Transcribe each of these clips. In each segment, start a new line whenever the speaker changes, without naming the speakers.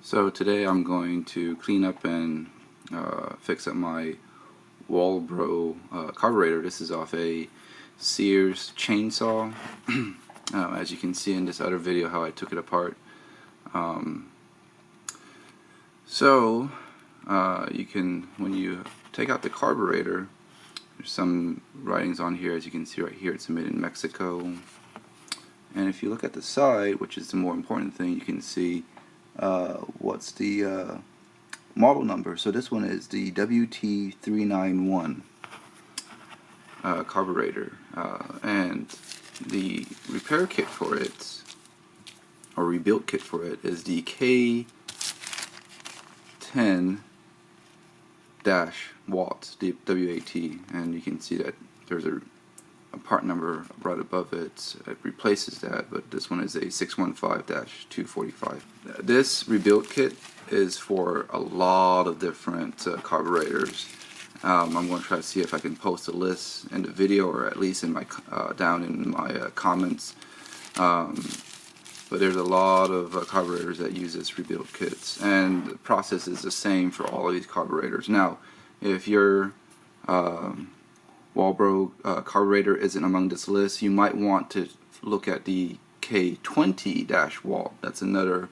So today I'm going to clean up and fix up my Walbro carburetor. This is off a Sears chainsaw. As you can see in this other video how I took it apart. You can, when you take out the carburetor, there's some writings on here. As you can see right here, it's made in Mexico. And if you look at the side, which is the more important thing, you can see what's the model number. So this one is the WT391 carburetor, and the repair kit for it, or rebuilt kit for it, is the K10-WAT, the WAT, and you can see that there's a part number right above it. It replaces that, but this one is a 615-245. This rebuilt kit is for a lot of different carburetors. I'm going to try to see if I can post a list in the video, or at least in my down in my comments. But there's a lot of carburetors that use this rebuilt kits, and the process is the same for all of these carburetors. Now, if your Walbro carburetor isn't among this list, you might want to look at the K10-WAT. That's another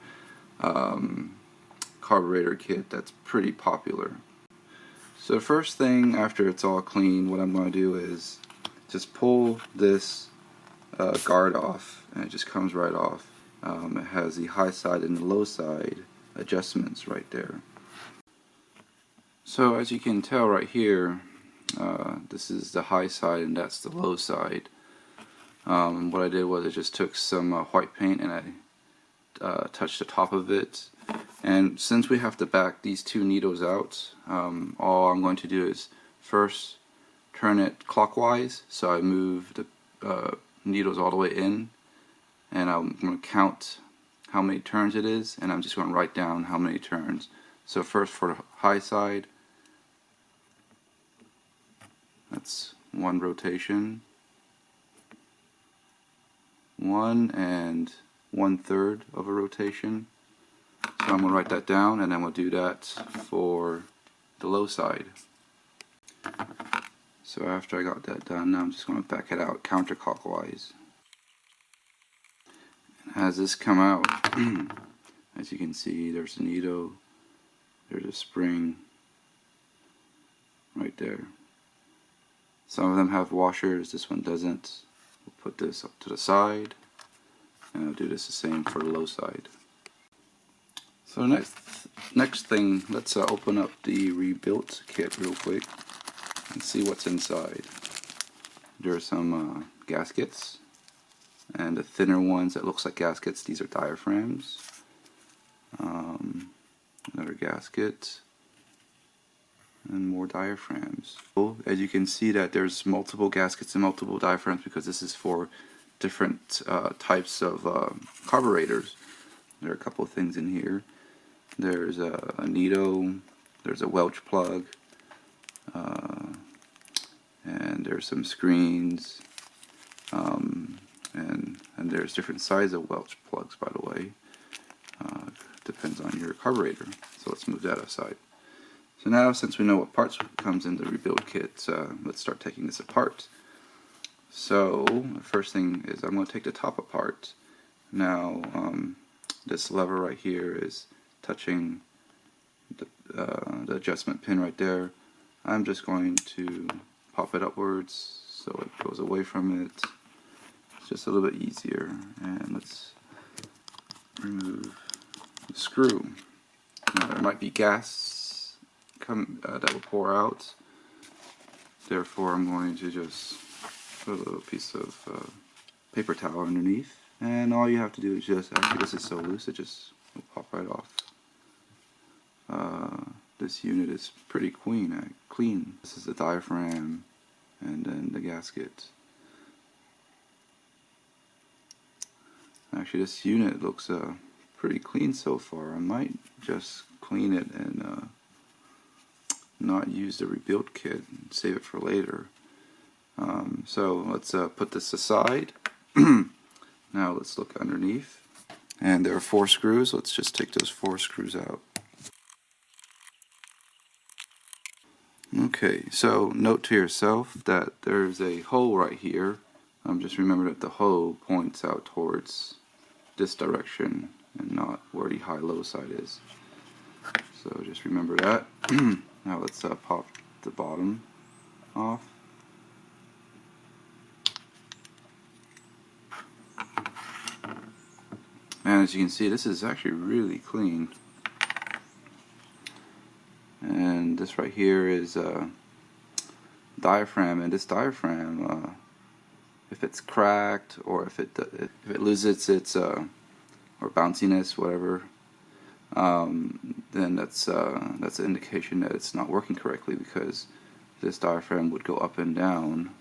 carburetor kit that's pretty popular. So first thing, after it's all clean, what I'm going to do is just pull this guard off, and it just comes right off. It has the high side and the low side adjustments right there. So as you can tell right here, this is the high side and that's the low side. What I did was I just took some white paint and I touched the top of it. And since we have to back these two needles out, all I'm going to do is first turn it clockwise, so I move the needles all the way in, and I'm going to count how many turns it is, and I'm just going to write down how many turns. So first for the high side, that's 1 rotation, 1 1/3 of a rotation. So I'm going to write that down, and then we'll do that for the low side. So after I got that done, now I'm just going to back it out counterclockwise. And as this come out, as you can see, there's a needle, there's a spring right there. Some of them have washers, this one doesn't. We'll put this up to the side, and I'll do this the same for the low side. So next thing, let's open up the rebuilt kit real quick and see what's inside. There are some gaskets, and the thinner ones that looks like gaskets, these are diaphragms. Another gasket, and more diaphragms. As you can see that there's multiple gaskets and multiple diaphragms because this is for different types of carburetors. There are a couple of things in here. There's a needle, there's a Welch plug, and there's some screens, and there's different sizes of Welch plugs, by the way. Depends on your carburetor. So let's move that aside. So now, since we know what parts comes in the rebuild kit, let's start taking this apart. So the first thing is I'm going to take the top apart. Now this lever right here is touching the adjustment pin right there. I'm just going to pop it upwards so it goes away from it. It's just a little bit easier. And let's remove the screw. Now there might be gas that will pour out. Therefore I'm going to just put a little piece of paper towel underneath. And all you have to do is just, actually this is so loose it just will pop right off. This unit is pretty clean. This is the diaphragm and then the gasket. Actually this unit looks pretty clean so far. I might just clean it and not use the rebuilt kit and save it for later. So let's put this aside. Now let's look underneath. And there are 4 screws. Let's just take those 4 screws out. Okay, so note to yourself that there's a hole right here. Just remember that the hole points out towards this direction and not where the high-low side is. So just remember that. Now let's pop the bottom off. And as you can see, this is actually really clean. And this right here is a diaphragm, and this diaphragm, if it's cracked or if it loses its or bounciness, whatever, then that's an indication that it's not working correctly, because this diaphragm would go up and down.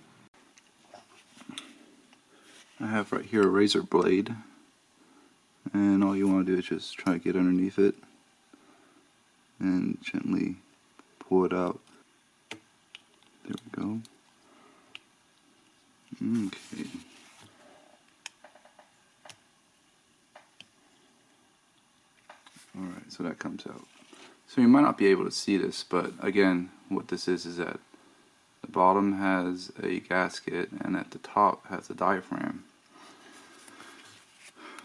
I have right here a razor blade, and all you want to do is just try to get underneath it and gently pull it out. There we go. Okay. Alright, so that comes out. So you might not be able to see this, but again, what this is that the bottom has a gasket and at the top has a diaphragm.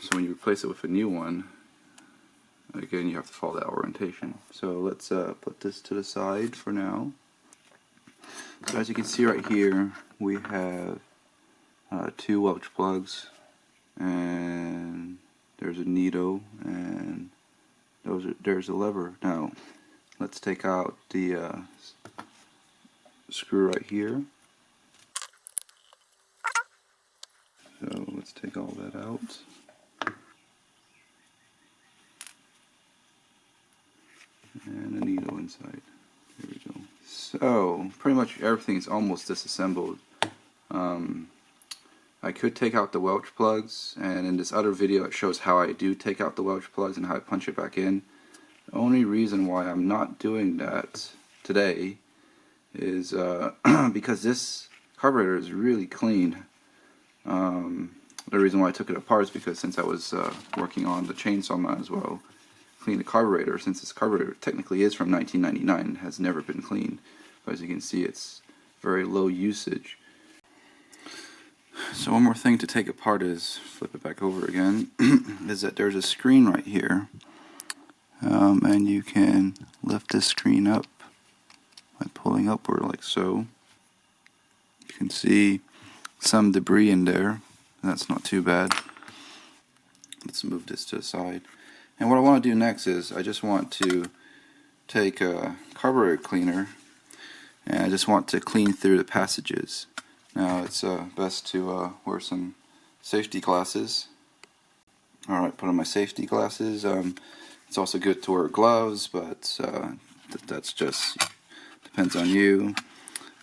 So when you replace it with a new one, again, you have to follow that orientation. So let's put this to the side for now. So as you can see right here, we have 2 Welch plugs, and there's a needle, and there's a lever. Now let's take out the screw right here. So let's take all that out. And a needle inside. There we go. So pretty much everything is almost disassembled. I could take out the Welch plugs, and in this other video it shows how I do take out the Welch plugs and how I punch it back in. The only reason why I'm not doing that today is because this carburetor is really clean. The reason why I took it apart is because since I was working on the chainsaw, might as well clean the carburetor, since this carburetor technically is from 1999 and has never been cleaned. But as you can see, it's very low usage. So one more thing to take apart is, flip it back over again, is that there's a screen right here, and you can lift this screen up by pulling upward like so. You can see some debris in there. That's not too bad. Let's move this to the side. And what I want to do next is I just want to take a carburetor cleaner, and I just want to clean through the passages. Now it's best to wear some safety glasses. Alright, put on my safety glasses. It's also good to wear gloves, but that's just depends on you.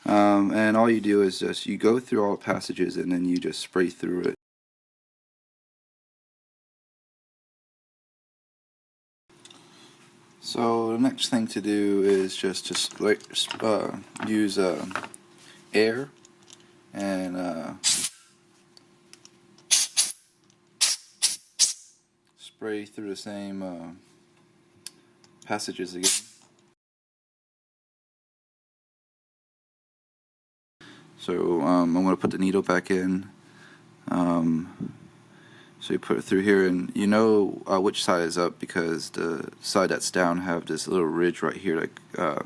And all you do is just you go through all the passages and then you just spray through it. So the next thing to do is just use air and spray through the same passages again. So I'm going to put the needle back in. So you put it through here, and you know which side is up because the side that's down have this little ridge right here that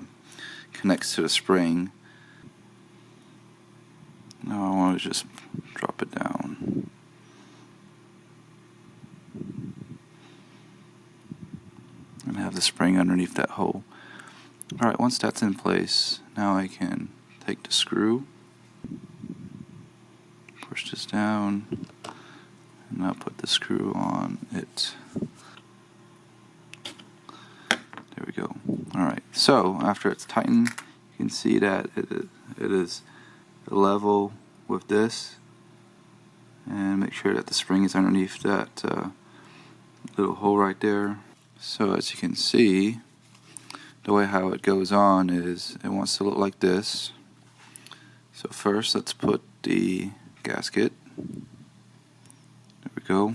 connects to the spring. Now I want to just drop it down. And have the spring underneath that hole. Alright, once that's in place, now I can take the screw, push this down, and now put the screw on it. There we go. Alright, so after it's tightened, you can see that it is level with this, and make sure that the spring is underneath that little hole right there. So as you can see, the way how it goes on is it wants to look like this. So first let's put the gasket. There we go.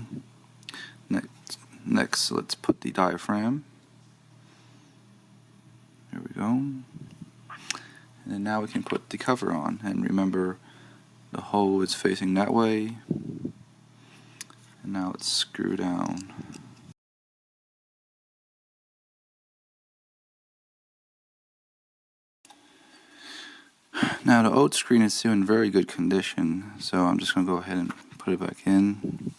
Next, let's put the diaphragm. There we go. And then now we can put the cover on. And remember, the hole is facing that way. And now let's screw down. Now the oat screen is still in very good condition, so I'm just going to go ahead and put it back in.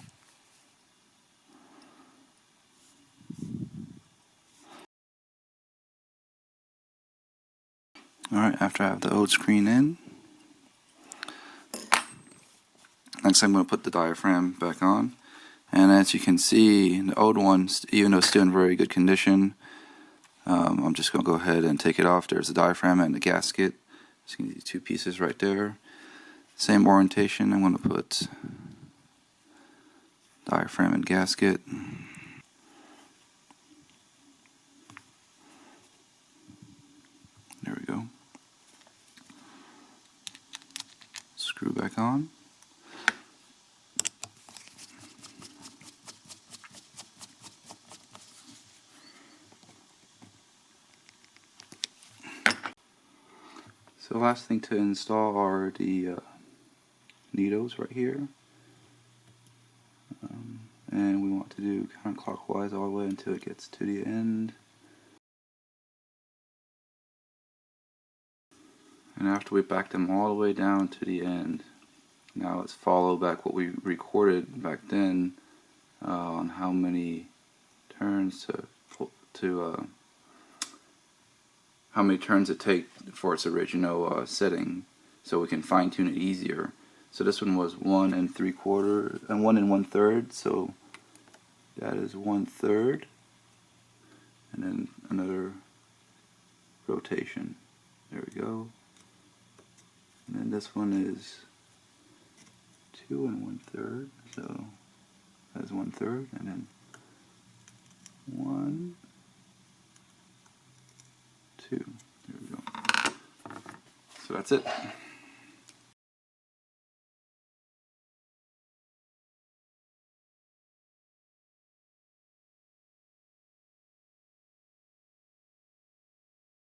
Alright, after I have the oat screen in, next I'm going to put the diaphragm back on. And as you can see, the old one, even though it's still in very good condition, I'm just going to go ahead and take it off. There's the diaphragm and the gasket. So you can see 2 pieces right there. Same orientation. I'm going to put diaphragm and gasket. There we go. Screw back on. So the last thing to install are the needles right here. And we want to do counterclockwise all the way until it gets to the end. And after we back them all the way down to the end, now let's follow back what we recorded back then on how many turns how many turns it takes for its original setting, so we can fine tune it easier. So this one was 1 3/4 and 1 1/3, so that is 1/3, and then another rotation. There we go. And then this one is 2 1/3, so that's 1/3, and then 1, 2. There we go. So that's it.